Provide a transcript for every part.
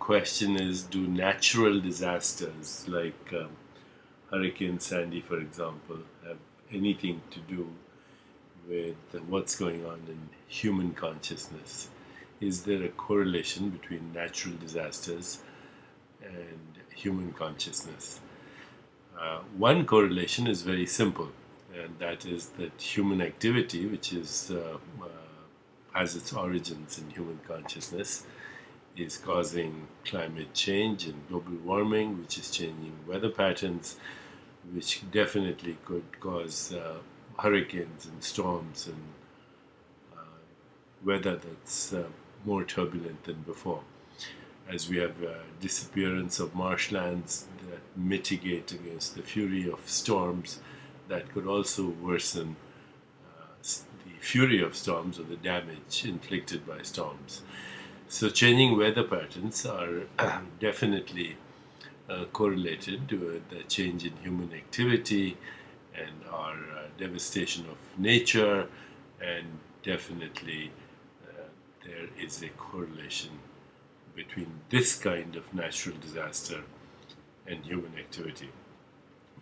question is, do natural disasters like Hurricane Sandy, for example, have anything to do with what's going on in human consciousness? Is there a correlation between natural disasters and human consciousness? One correlation is very simple, and that is that human activity, which has its origins in human consciousness, is causing climate change and global warming, which is changing weather patterns, which definitely could cause hurricanes and storms and weather that's more turbulent than before. As we have disappearance of marshlands that mitigate against the fury of storms, that could also worsen the fury of storms or the damage inflicted by storms. So changing weather patterns are definitely correlated with the change in human activity and our devastation of nature, and definitely there is a correlation between this kind of natural disaster and human activity.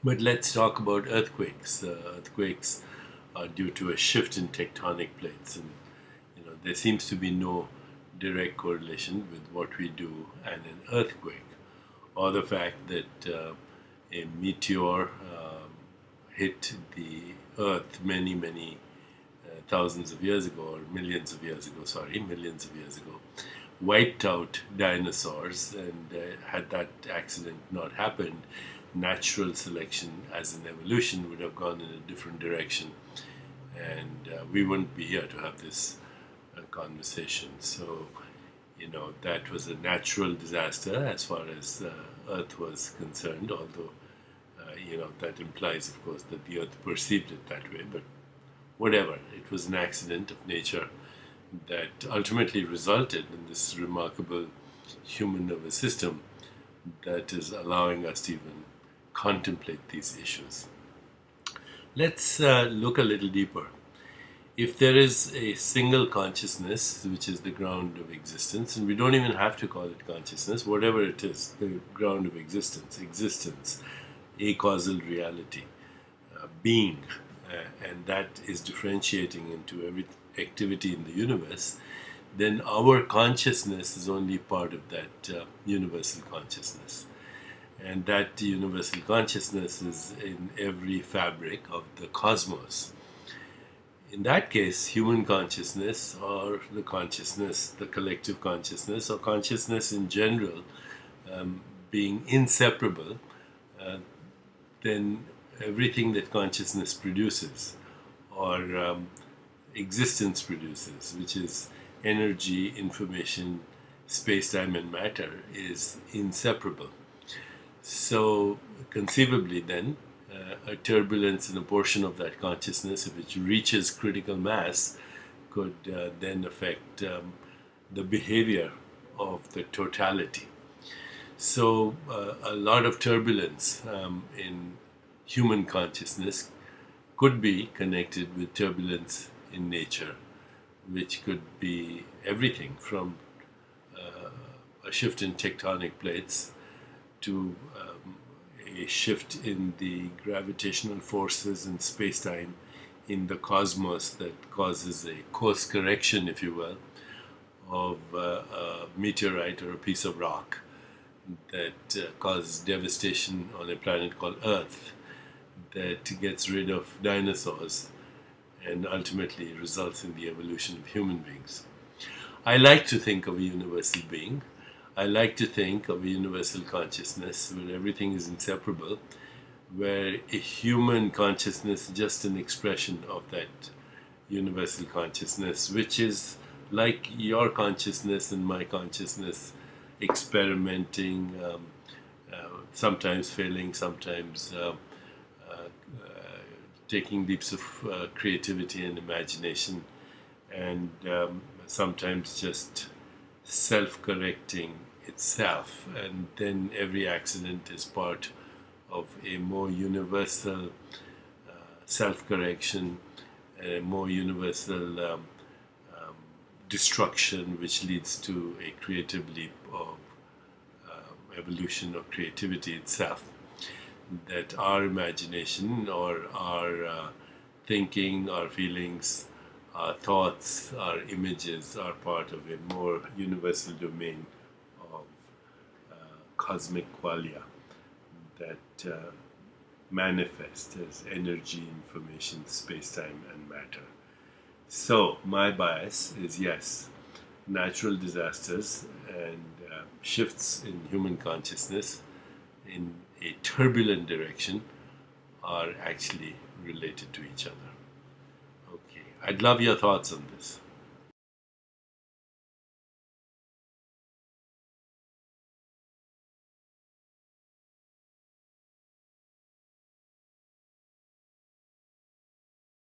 But let's talk about earthquakes. Earthquakes are due to a shift in tectonic plates, and there seems to be no direct correlation with what we do and an earthquake, or the fact that a meteor hit the earth many thousands of years ago, or millions of years ago, wiped out dinosaurs, and had that accident not happened, natural selection as an evolution would have gone in a different direction, and we wouldn't be here to have this conversation. So, that was a natural disaster as far as Earth was concerned, although, that implies, of course, that the Earth perceived it that way, but whatever, it was an accident of nature that ultimately resulted in this remarkable human nervous system that is allowing us to even contemplate these issues. Let's look a little deeper. If there is a single consciousness, which is the ground of existence, and we don't even have to call it consciousness, whatever it is, the ground of existence, a causal reality, being, and that is differentiating into every activity in the universe, then our consciousness is only part of that universal consciousness. And that universal consciousness is in every fabric of the cosmos. In that case, human consciousness, or the consciousness, the collective consciousness, or consciousness in general, being inseparable, then everything that consciousness produces, or existence produces, which is energy, information, space-time, and matter, is inseparable. So, conceivably then, a turbulence in a portion of that consciousness, if it reaches critical mass, could then affect the behavior of the totality. So a lot of turbulence in human consciousness could be connected with turbulence in nature, which could be everything from a shift in tectonic plates to a shift in the gravitational forces in space-time in the cosmos that causes a course correction, if you will, of a meteorite or a piece of rock that causes devastation on a planet called Earth, that gets rid of dinosaurs and ultimately results in the evolution of human beings. I like to think of a universal being. I like to think of a universal consciousness where everything is inseparable, where a human consciousness is just an expression of that universal consciousness, which is like your consciousness and my consciousness, experimenting, sometimes failing, sometimes taking leaps of creativity and imagination, and sometimes just self-correcting itself. And then every accident is part of a more universal self-correction, a more universal destruction, which leads to a creative leap of evolution or creativity itself. That our imagination or our thinking, our feelings, our thoughts, our images are part of a more universal domain of cosmic qualia that manifest as energy, information, space-time, and matter. So my bias is yes, natural disasters and shifts in human consciousness in a turbulent direction are actually related to each other. Okay, I'd love your thoughts on this.